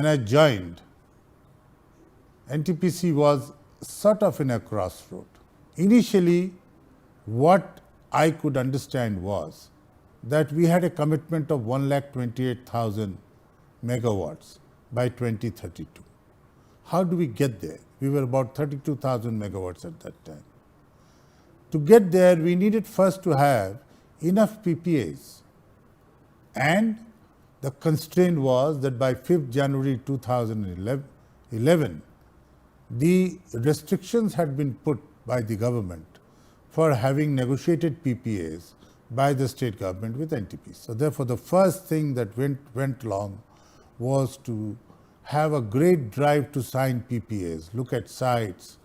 when I joined, NTPC was sort of in a crossroad. Initially, what I could understand was that we had a commitment of 1,28,000 megawatts by 2032. How do we get there? We were about 32,000 megawatts at that time. To get there, we needed first to have enough PPAs. And the constraint was that by 5th January 2011, the restrictions had been put by the government for having negotiated PPAs by the state government with NTPC. So therefore, the first thing that went along was to have a great drive to sign PPAs, look at sites,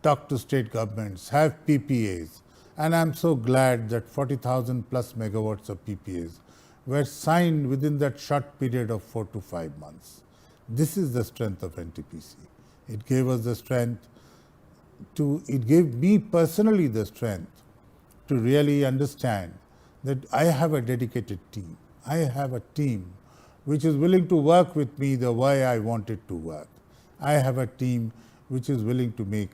talk to state governments, have PPAs. And I'm so glad that 40,000 plus megawatts of PPAs were signed within that short period of 4 to 5 months. This is the strength of NTPC. It gave us the strength it gave me personally the strength to really understand that I have a dedicated team. I have a team which is willing to work with me the way I want it to work. I have a team which is willing to make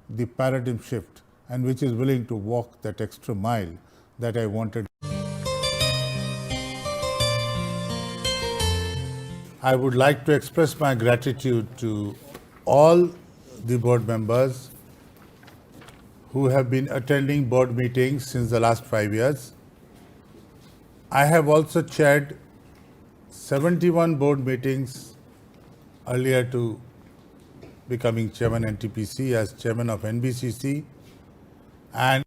the paradigm shift and which is willing to walk that extra mile that I wanted. I would like to express my gratitude to all the board members who have been attending board meetings since the last 5 years. I have also chaired 71 board meetings earlier to becoming chairman NTPC as chairman of NBCC, and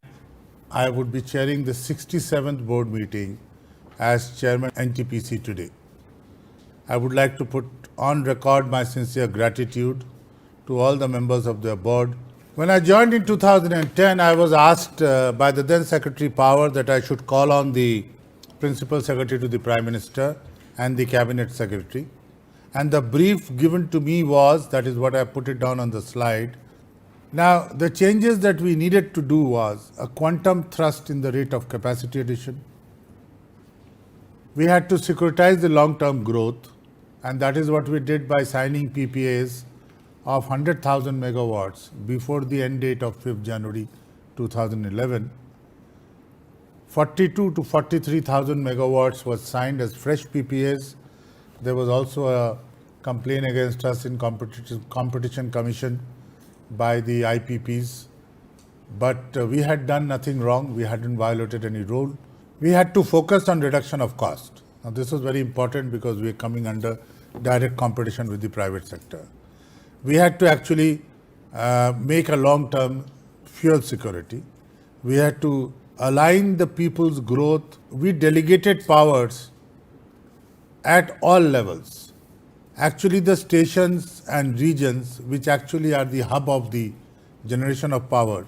I would be chairing the 67th board meeting as chairman NTPC today. I would like to put on record my sincere gratitude to all the members of the board. When I joined in 2010, I was asked by the then Secretary Power that I should call on the Principal Secretary to the Prime Minister and the Cabinet Secretary. And the brief given to me was, that is what I put it down on the slide. Now, the changes that we needed to do was a quantum thrust in the rate of capacity addition. We had to securitize the long-term growth, and that is what we did by signing PPAs of 100,000 megawatts before the end date of 5th January 2011. 42 to 43,000 megawatts was signed as fresh PPAs. There was also a complaint against us in Competition Commission by the IPPs. But we had done nothing wrong. We hadn't violated any rule. We had to focus on reduction of cost. Now, this was very important because we are coming under direct competition with the private sector. We had to actually make a long-term fuel security. We had to align the people's growth. We delegated powers at all levels. Actually, the stations and regions, which actually are the hub of the generation of power,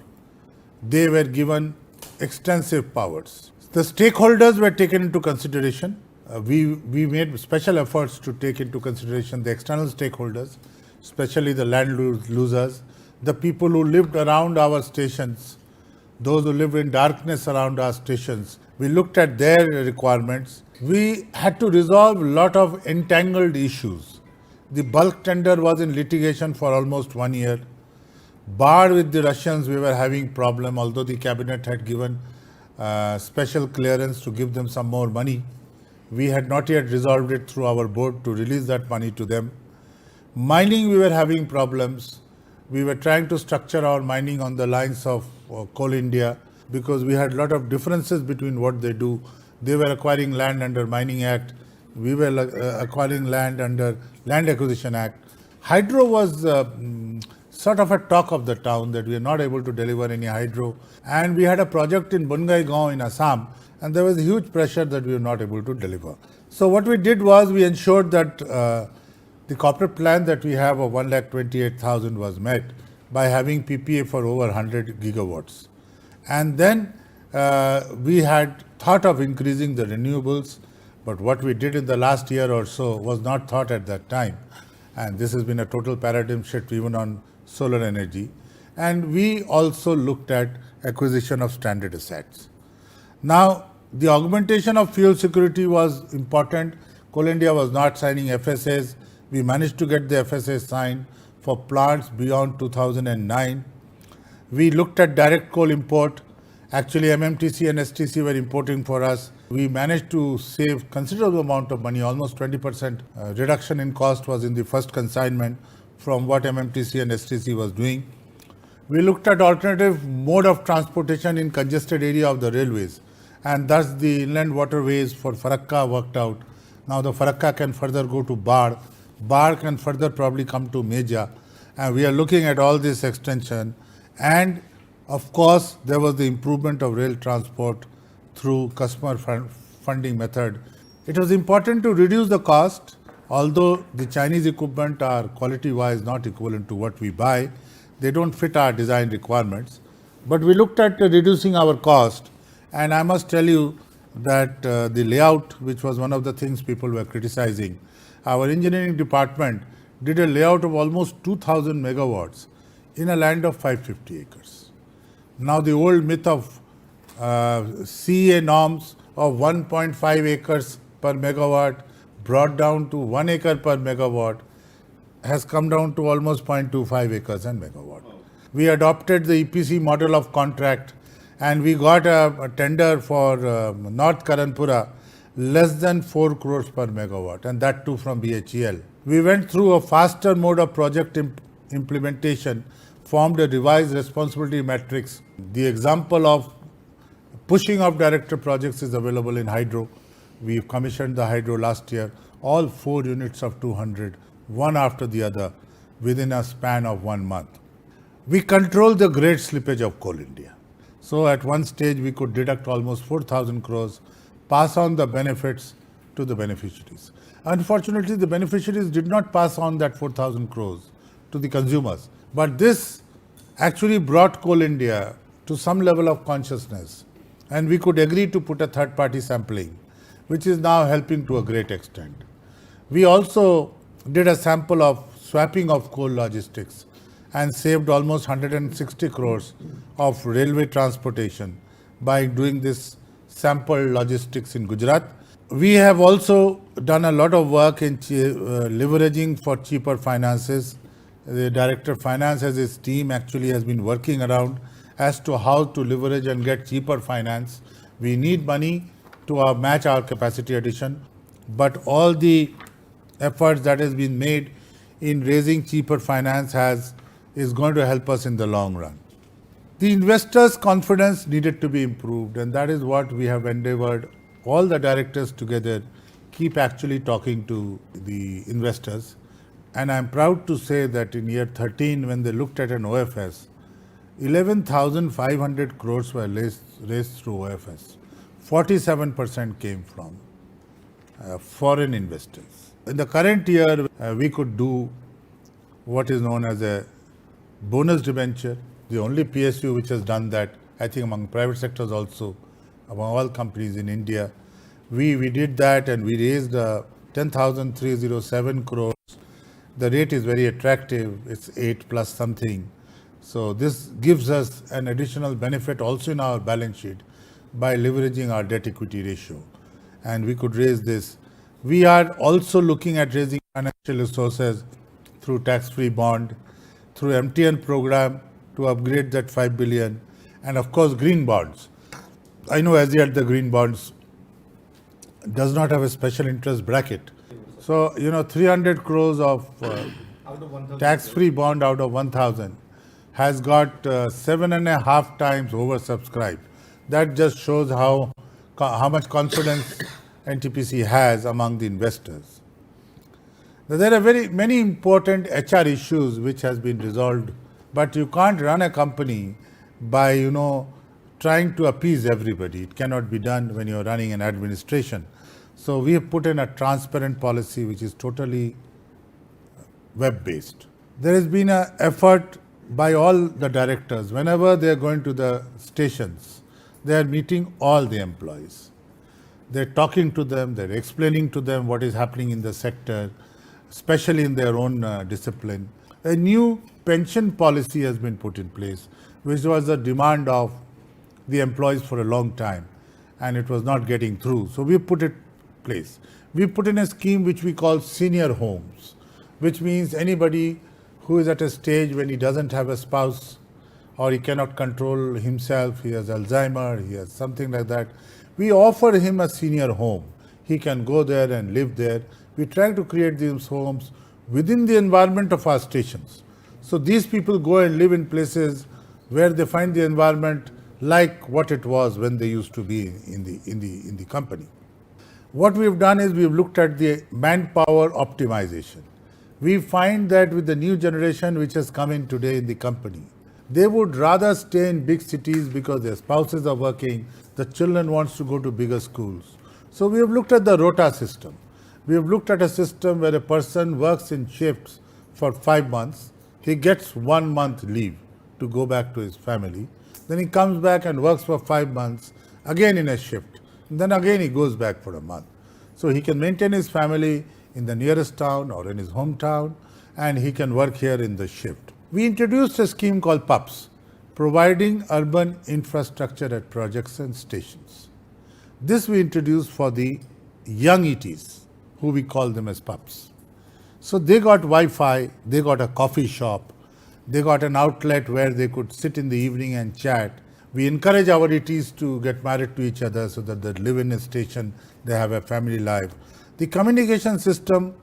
they were given extensive powers. The stakeholders were taken into consideration. We made special efforts to take into consideration the external stakeholders, especially the land losers, the people who lived around our stations, those who live in darkness around our stations. We looked at their requirements. We had to resolve a lot of entangled issues. The bulk tender was in litigation for almost 1 year. Barred with the Russians, we were having problem, although the cabinet had given special clearance to give them some more money. We had not yet resolved it through our board to release that money to them. Mining, we were having problems. We were trying to structure our mining on the lines of Coal India because we had a lot of differences between what they do. They were acquiring land under Mining Act. We were acquiring land under Land Acquisition Act. Hydro was sort of a talk of the town that we are not able to deliver any hydro. And we had a project in Bongaigaon in Assam, and there was a huge pressure that we were not able to deliver. So what we did was we ensured that the corporate plan that we have of 1,28,000 was met by having PPA for over 100 gigawatts. And then we had thought of increasing the renewables, but what we did in the last year or so was not thought at that time. And this has been a total paradigm shift even on solar energy. And we also looked at acquisition of stranded assets. Now, the augmentation of fuel security was important. Coal India was not signing FSAs. We managed to get the FSA signed for plants beyond 2009. We looked at direct coal import. Actually, MMTC and STC were importing for us. We managed to save considerable amount of money, almost 20% reduction in cost was in the first consignment from what MMTC and STC was doing. We looked at alternative mode of transportation in congested area of the railways, and thus the inland waterways for Farakka worked out. Now the Farakka can further go to Bar. Bar can further probably come to Meja, and we are looking at all this extension. And of course, there was the improvement of rail transport through customer funding method. It was important to reduce the cost, although the Chinese equipment are quality-wise not equivalent to what we buy. They don't fit our design requirements. But we looked at reducing our cost, and I must tell you that the layout, which was one of the things people were criticizing, our engineering department did a layout of almost 2,000 megawatts in a land of 550 acres. Now the old myth of CEA norms of 1.5 acres per megawatt brought down to 1 acre per megawatt has come down to almost 0.25 acres and megawatt. We adopted the EPC model of contract, and we got a tender for North Karanpura less than 4 crores per megawatt, and that too from BHEL. We went through a faster mode of project implementation, formed a revised responsibility matrix. The example of pushing of director projects is available in hydro. We commissioned the hydro last year, all 4 units of 200, one after the other, within a span of 1 month. We control the great slippage of Coal India. So at one stage, we could deduct almost 4,000 crores, pass on the benefits to the beneficiaries. Unfortunately, the beneficiaries did not pass on that 4,000 crores to the consumers. But this actually brought Coal India to some level of consciousness, and we could agree to put a third-party sampling, which is now helping to a great extent. We also did a sample of swapping of coal logistics and saved almost 160 crores of railway transportation by doing this sample logistics in Gujarat. We have also done a lot of work in leveraging for cheaper finances. The Director of Finance as his team actually has been working around as to how to leverage and get cheaper finance. We need money to match our capacity addition, but all the efforts that has been made in raising cheaper finance is going to help us in the long run. The investors' confidence needed to be improved, and that is what we have endeavored. All the directors together keep actually talking to the investors. And I'm proud to say that in year 13, when they looked at an OFS, 11,500 crores were raised through OFS. 47% came from foreign investors. In the current year, we could do what is known as a bonus debenture, the only PSU which has done that, I think among private sectors also, among all companies in India. We did that, and we raised 10,307 crores. The rate is very attractive. It's 8 plus something. So this gives us an additional benefit also in our balance sheet by leveraging our debt equity ratio. And we could raise this. We are also looking at raising financial resources through tax-free bond, through MTN program to upgrade that 5 billion, and of course green bonds. I know as yet the green bonds does not have a special interest bracket. So, 300 crores of tax-free bond out of 1,000 has got 7.5 times oversubscribed. That just shows how much confidence NTPC has among the investors. Now, there are many important HR issues which has been resolved, but you can't run a company by, trying to appease everybody. It cannot be done when you're running an administration. So we have put in a transparent policy which is totally web-based. There has been an effort by all the directors. Whenever they are going to the stations, they are meeting all the employees. They're talking to them, they're explaining to them what is happening in the sector, especially in their own discipline. A new pension policy has been put in place, which was a demand of the employees for a long time, and it was not getting through. So we put it in place. We put in a scheme which we call senior homes, which means anybody who is at a stage when he doesn't have a spouse or he cannot control himself, he has Alzheimer, he has something like that, we offer him a senior home. He can go there and live there. We try to create these homes within the environment of our stations. So these people go and live in places where they find the environment like what it was when they used to be in the company. What we've done is we've looked at the manpower optimization. We find that with the new generation which has come in today in the company, they would rather stay in big cities because their spouses are working, the children wants to go to bigger schools. So we have looked at the rota system. We have looked at a system where a person works in shifts for 5 months. He gets 1 month leave to go back to his family. Then he comes back and works for 5 months, again in a shift. And then again he goes back for a month. So he can maintain his family in the nearest town or in his hometown, and he can work here in the shift. We introduced a scheme called PUPS, Providing Urban Infrastructure at Projects and Stations. This we introduced for the young ETs, who we call them as PUPs. So they got Wi-Fi, they got a coffee shop, they got an outlet where they could sit in the evening and chat. We encourage our ETs to get married to each other so that they live in a station, they have a family life. The communication system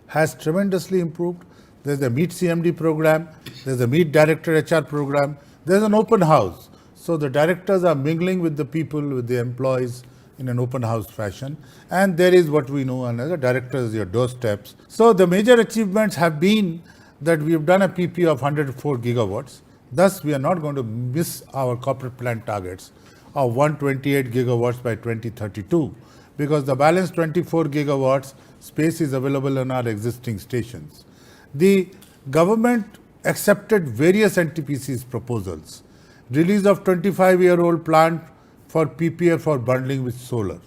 has tremendously improved. There's a Meet CMD program, there's a Meet Director HR program, there's an open house. So the directors are mingling with the people, with the employees in an open house fashion. And there is what we know as a directors, your doorsteps. So the major achievements have been that we have done a PP of 104 gigawatts. Thus, we are not going to miss our corporate plan targets of 128 gigawatts by 2032, because the balance 24 gigawatts space is available on our existing stations. The government accepted various NTPC's proposals. Release of 25-year-old plant for PPA for bundling with solar.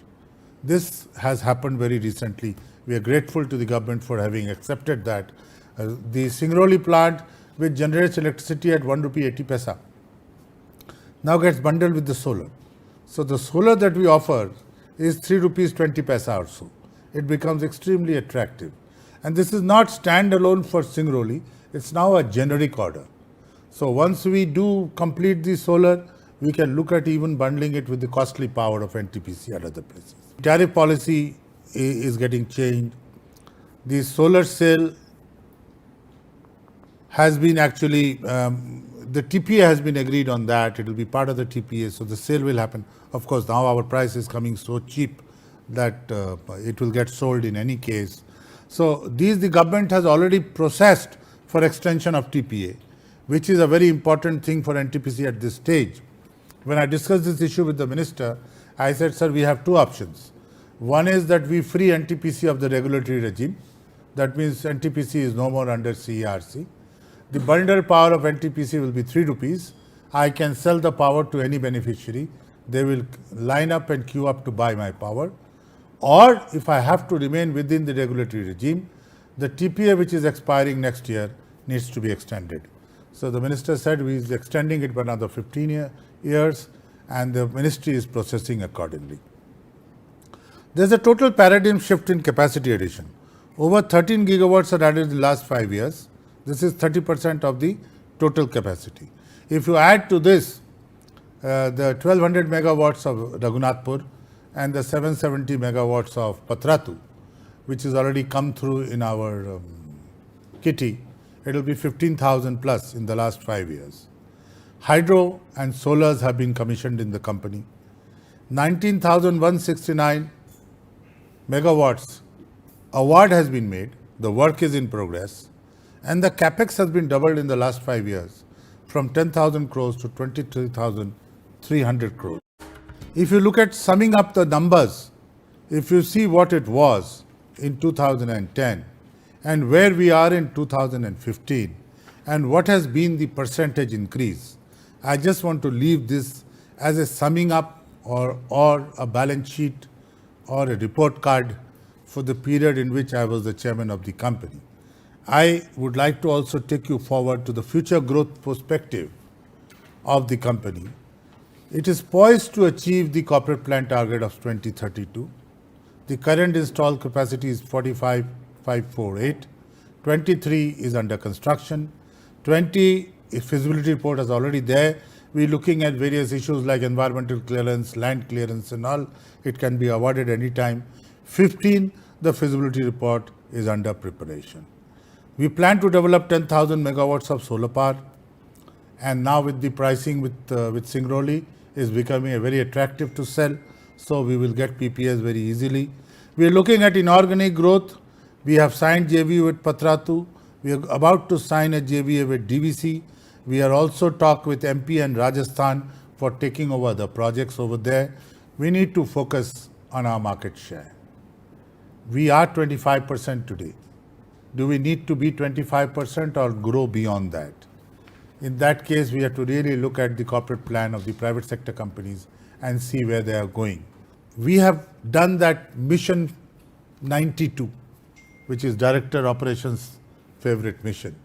This has happened very recently. We are grateful to the government for having accepted that. The Singrauli plant, which generates electricity at 1 rupee 80 paisa, now gets bundled with the solar. So the solar that we offer is 3 rupees 20 paisa or so. It becomes extremely attractive. And this is not standalone for Singrauli, it's now a generic order. So once we do complete the solar, we can look at even bundling it with the costly power of NTPC at other places. Tariff policy is getting changed. The solar cell has been actually, the TPA has been agreed on that. It will be part of the TPA, so the sale will happen. Of course, now our price is coming so cheap that it will get sold in any case. So these the government has already processed for extension of TPA, which is a very important thing for NTPC at this stage. When I discussed this issue with the minister, I said, sir, we have two options. One is that we free NTPC of the regulatory regime. That means NTPC is no more under CERC. The bundle power of NTPC will be 3 rupees. I can sell the power to any beneficiary. They will line up and queue up to buy my power. Or if I have to remain within the regulatory regime, the TPA which is expiring next year needs to be extended. So the minister said he is extending it by another 15 years, and the ministry is processing accordingly. There's a total paradigm shift in capacity addition. Over 13 gigawatts are added in the last 5 years. This is 30% of the total capacity. If you add to this the 1200 megawatts of Raghunathpur and the 770 megawatts of Patratu, which has already come through in our kitty, it will be 15,000 plus in the last 5 years. Hydro and solars have been commissioned in the company. 19,169 megawatts award has been made. The work is in progress. And the capex has been doubled in the last 5 years from 10,000 crores to 23,300 crores. If you look at summing up the numbers, if you see what it was in 2010 and where we are in 2015 and what has been the percentage increase, I just want to leave this as a summing up or a balance sheet or a report card for the period in which I was the chairman of the company. I would like to also take you forward to the future growth perspective of the company. It is poised to achieve the corporate plan target of 2032. The current installed capacity is 45,548. 23 is under construction, 20 feasibility report is already there. We're looking at various issues like environmental clearance, land clearance and all. It can be awarded anytime. 15, the feasibility report is under preparation. We plan to develop 10,000 megawatts of solar power, and now with the pricing with Singrauli is becoming a very attractive to sell, so we will get PPAs very easily. We are looking at inorganic growth. We have signed JV with Patratu. We are about to sign a JV with DVC. We are also talk with MP and Rajasthan for taking over the projects over there. We need to focus on our market share. We are 25% today. Do we need to be 25% or grow beyond that? In that case, we have to really look at the corporate plan of the private sector companies and see where they are going. We have done that Mission 92, which is Director Operations' favorite mission.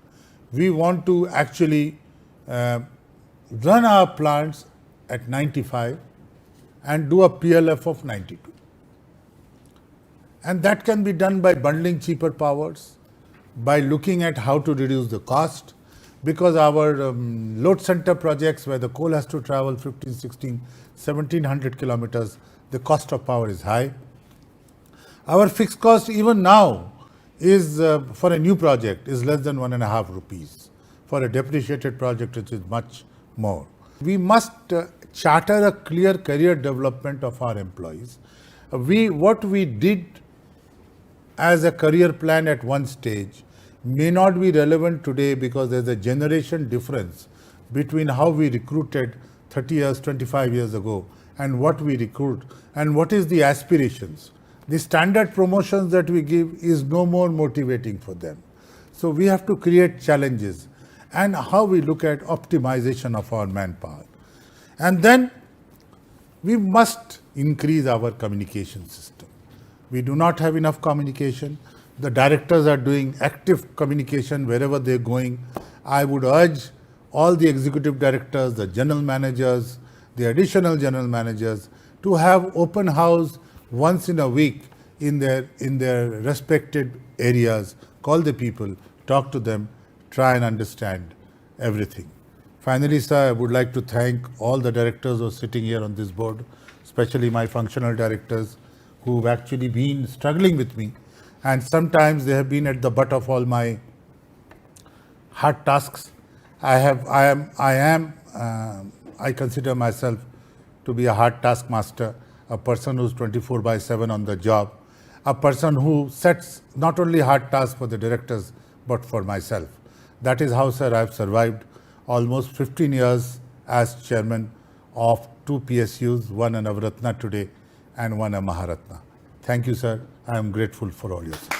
We want to actually run our plants at 95 and do a PLF of 92. And that can be done by bundling cheaper powers, by looking at how to reduce the cost, because our load center projects where the coal has to travel 15, 16, 1700 kilometers, the cost of power is high. Our fixed cost even now is for a new project is less than 1.5 rupees. For a depreciated project, it is much more. We must charter a clear career development of our employees. What we did as a career plan at one stage may not be relevant today because there's a generation difference between how we recruited 30 years, 25 years ago and what we recruit and what is the aspirations. The standard promotions that we give is no more motivating for them. So we have to create challenges and how we look at optimization of our manpower. And then we must increase our communication system. We do not have enough communication. The directors are doing active communication wherever they're going. I would urge all the executive directors, the general managers, the additional general managers to have open house once in a week in their respected areas. Call the people, talk to them, try and understand everything. Finally, sir, I would like to thank all the directors who are sitting here on this board, especially my functional directors who've actually been struggling with me. And sometimes they have been at the butt of all my hard tasks. I consider myself to be a hard taskmaster, a person who's 24/7 on the job, a person who sets not only hard tasks for the directors, but for myself. That is how, sir, I've survived almost 15 years as chairman of 2 PSUs, one a Navratna today and one a Maharatna. Thank you, sir. I am grateful for all your support.